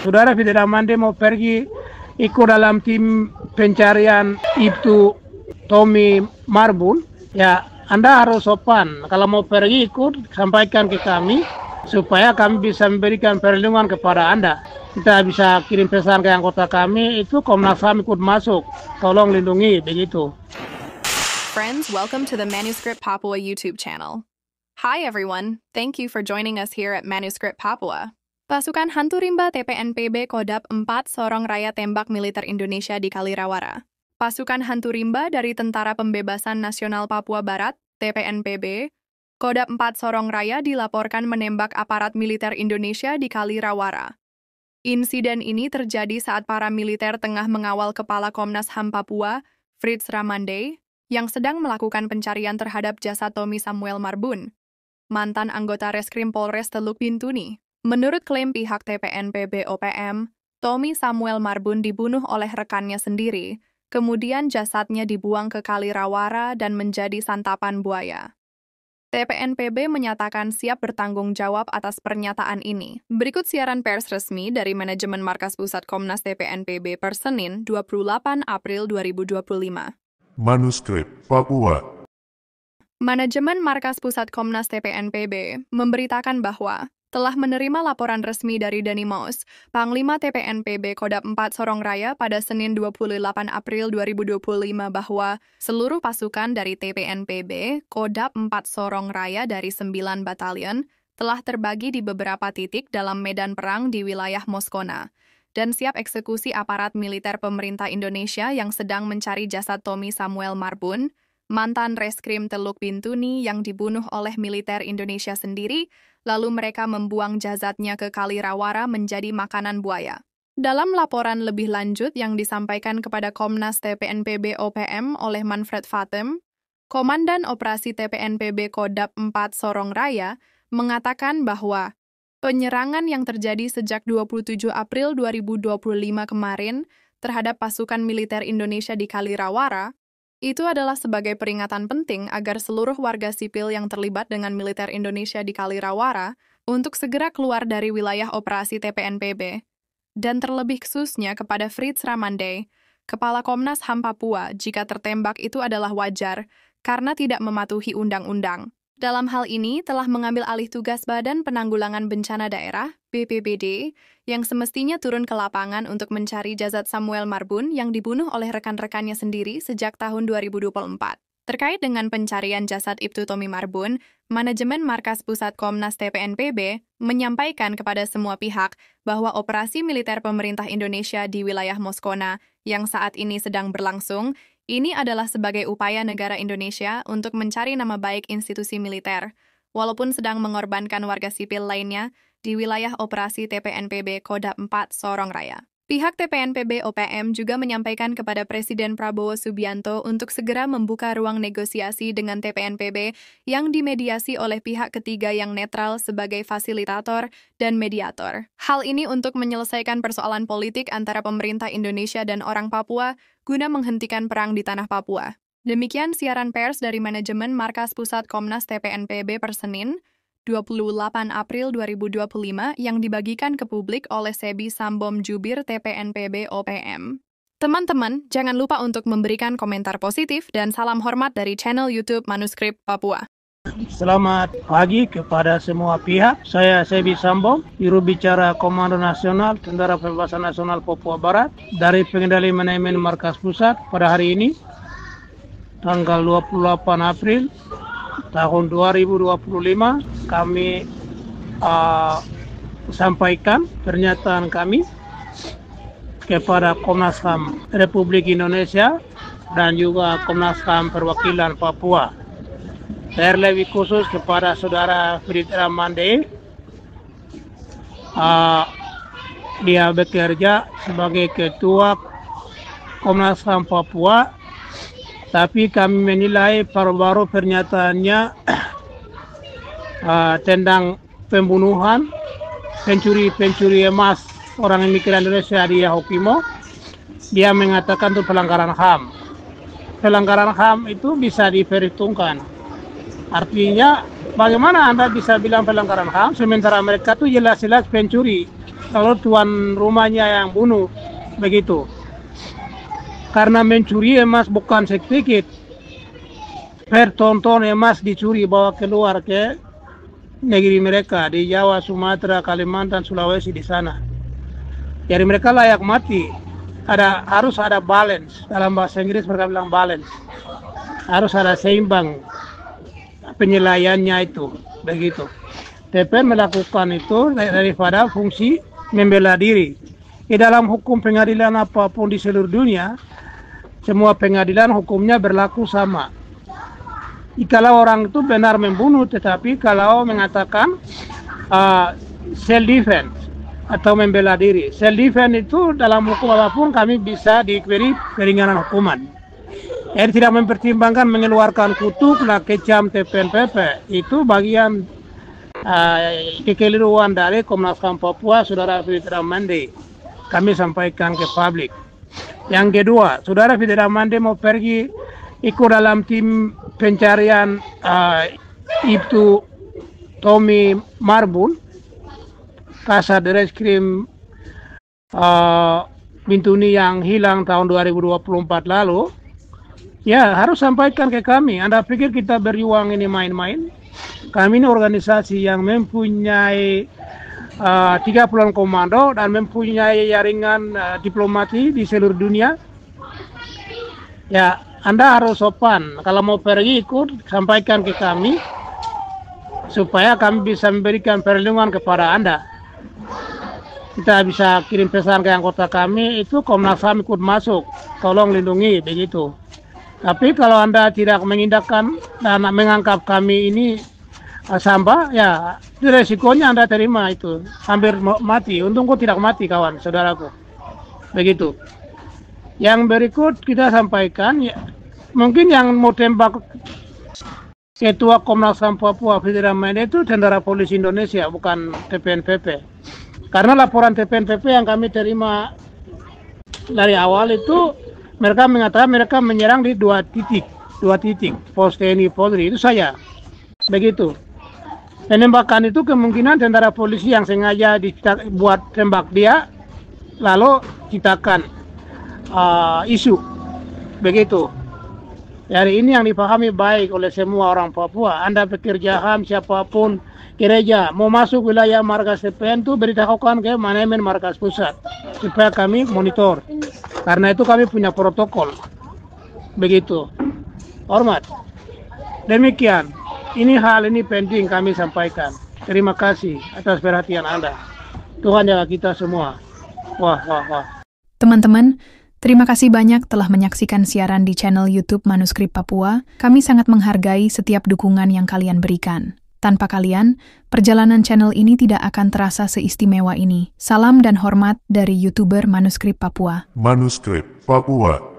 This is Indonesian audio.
Saudara Fidel Amande mau pergi ikut dalam tim pencarian itu Tommy Marbun, ya Anda harus sopan. Kalau mau pergi ikut, sampaikan ke kami supaya kami bisa memberikan perlindungan kepada Anda. Kita bisa kirim pesan ke anggota kami, itu Komnas HAM ikut masuk. Tolong lindungi, begitu. Friends, welcome to the Manuscript Papua YouTube channel. Hi everyone, thank you for joining us here at Manuscript Papua. Pasukan Hantu Rimba TPNPB Kodap 4 Sorong Raya tembak militer Indonesia di Kalirawara. Pasukan Hantu Rimba dari Tentara Pembebasan Nasional Papua Barat, TPNPB, Kodap 4 Sorong Raya dilaporkan menembak aparat militer Indonesia di Kalirawara. Insiden ini terjadi saat para militer tengah mengawal Kepala Komnas HAM Papua, Fritz Ramande, yang sedang melakukan pencarian terhadap jasad Tommy Samuel Marbun, mantan anggota Reskrim Polres Teluk Bintuni. Menurut klaim pihak TPNPB OPM, Tommy Samuel Marbun dibunuh oleh rekannya sendiri, kemudian jasadnya dibuang ke Kalirawara dan menjadi santapan buaya. TPNPB menyatakan siap bertanggung jawab atas pernyataan ini. Berikut siaran pers resmi dari Manajemen Markas Pusat Komnas TPNPB per Senin 28 April 2025. Manuskrip Papua. Manajemen Markas Pusat Komnas TPNPB memberitakan bahwa telah menerima laporan resmi dari Dani Maus, Panglima TPNPB Kodap 4 Sorong Raya pada Senin 28 April 2025 bahwa seluruh pasukan dari TPNPB Kodap 4 Sorong Raya dari 9 batalion telah terbagi di beberapa titik dalam medan perang di wilayah Moskona dan siap eksekusi aparat militer pemerintah Indonesia yang sedang mencari jasad Tommy Samuel Marbun, mantan Reskrim Teluk Bintuni yang dibunuh oleh militer Indonesia sendiri, lalu mereka membuang jasadnya ke Kalirawara menjadi makanan buaya. Dalam laporan lebih lanjut yang disampaikan kepada Komnas TPNPB OPM oleh Manfred Fatem, Komandan Operasi TPNPB Kodap 4 Sorong Raya mengatakan bahwa penyerangan yang terjadi sejak 27 April 2025 kemarin terhadap pasukan militer Indonesia di Kalirawara itu adalah sebagai peringatan penting agar seluruh warga sipil yang terlibat dengan militer Indonesia di Kalirawara untuk segera keluar dari wilayah operasi TPNPB, dan terlebih khususnya kepada Fritz Ramande, Kepala Komnas HAM Papua, jika tertembak itu adalah wajar karena tidak mematuhi undang-undang. Dalam hal ini telah mengambil alih tugas Badan Penanggulangan Bencana Daerah, BPBD, yang semestinya turun ke lapangan untuk mencari jasad Samuel Marbun yang dibunuh oleh rekan-rekannya sendiri sejak tahun 2024. Terkait dengan pencarian jasad Ibtu Tommy Marbun, Manajemen Markas Pusat Komnas TPNPB menyampaikan kepada semua pihak bahwa operasi militer pemerintah Indonesia di wilayah Moskona yang saat ini sedang berlangsung ini adalah sebagai upaya negara Indonesia untuk mencari nama baik institusi militer, walaupun sedang mengorbankan warga sipil lainnya di wilayah operasi TPNPB Kodap 4 Sorong Raya. Pihak TPNPB OPM juga menyampaikan kepada Presiden Prabowo Subianto untuk segera membuka ruang negosiasi dengan TPNPB yang dimediasi oleh pihak ketiga yang netral sebagai fasilitator dan mediator. Hal ini untuk menyelesaikan persoalan politik antara pemerintah Indonesia dan orang Papua guna menghentikan perang di tanah Papua. Demikian siaran pers dari Manajemen Markas Pusat Komnas TPNPB per Senin, 28 April 2025 yang dibagikan ke publik oleh Sebi Sambom Jubir TPNPB OPM. Teman-teman, jangan lupa untuk memberikan komentar positif dan salam hormat dari channel YouTube Manuskrip Papua. Selamat pagi kepada semua pihak. Saya Sebi Sambom, juru bicara Komando Nasional Tentara Pembebasan Nasional Papua Barat dari Pengendali Manajemen Markas Pusat pada hari ini, tanggal 28 April tahun 2025, kami sampaikan pernyataan kami kepada Komnas HAM Republik Indonesia dan juga Komnas HAM Perwakilan Papua. Terlebih khusus kepada Saudara Fritz Ramande, dia bekerja sebagai Ketua Komnas HAM Papua, tapi kami menilai baru-baru pernyataannya tentang pembunuhan pencuri emas orang imigran Indonesia di Yahukimo. Dia mengatakan itu pelanggaran HAM. Pelanggaran HAM itu bisa diperhitungkan. Artinya bagaimana Anda bisa bilang pelanggaran HAM sementara mereka itu jelas-jelas pencuri kalau tuan rumahnya yang bunuh, begitu. Karena mencuri emas bukan sedikit, per ton-ton emas dicuri bawa keluar ke negeri mereka di Jawa, Sumatera, Kalimantan, Sulawesi di sana. Jadi mereka layak mati. Harus ada balance, dalam bahasa Inggris mereka bilang balance. Harus ada seimbang penilaiannya itu, begitu. TPN melakukan itu daripada fungsi membela diri. Di dalam hukum pengadilan apapun di seluruh dunia, semua pengadilan hukumnya berlaku sama. Kalau orang itu benar membunuh, tetapi kalau mengatakan self defense atau membela diri, self defense itu dalam hukum apapun kami bisa diberi keringanan hukuman. Jadi tidak mempertimbangkan mengeluarkan kutuk, kecam, TPNPP. Itu bagian kekeliruan dari Komnas HAM Papua, Saudara Fitra Mande. Kami sampaikan ke publik. Yang kedua, Saudara Fitra Mande mau pergi ikut dalam tim pencarian Ibtu Tommy Marbun, Kasat Reskrim Bintuni yang hilang tahun 2024 lalu. Ya, harus sampaikan ke kami. Anda pikir kita berjuang ini main-main? Kami ini organisasi yang mempunyai 30 komando dan mempunyai jaringan diplomasi di seluruh dunia. Ya, Anda harus sopan. Kalau mau pergi ikut, sampaikan ke kami supaya kami bisa memberikan perlindungan kepada Anda. Kita bisa kirim pesan ke anggota kami, itu Komnas HAM ikut masuk, tolong lindungi, begitu. Tapi kalau Anda tidak mengindahkan dan menganggap kami ini sampah, ya itu resikonya Anda terima itu. Hampir mati, untung kok tidak mati kawan, saudaraku. Begitu. Yang berikut kita sampaikan, ya, mungkin yang mau tembak Ketua Komnas HAM Papua Fitra Mande itu tentara polisi Indonesia, bukan TPNPP. Karena laporan TPNPP yang kami terima dari awal itu, mereka mengatakan mereka menyerang di dua titik, pos TNI Polri, itu saya. Begitu. Penembakan itu kemungkinan tentara polisi yang sengaja buat tembak dia, lalu ciptakan isu. Begitu. Dari ini yang dipahami baik oleh semua orang Papua. Anda pekerja HAM, siapapun, gereja, mau masuk wilayah markas TPN itu beritahukan ke manajemen markas pusat, supaya kami monitor. Karena itu kami punya protokol. Begitu. Hormat. Demikian. Hal ini penting kami sampaikan. Terima kasih atas perhatian Anda. Tuhan jaga kita semua. Wah. Teman-teman, terima kasih banyak telah menyaksikan siaran di channel YouTube Manuskrip Papua. Kami sangat menghargai setiap dukungan yang kalian berikan. Tanpa kalian, perjalanan channel ini tidak akan terasa seistimewa ini. Salam dan hormat dari YouTuber Manuskrip Papua. Manuskrip Papua.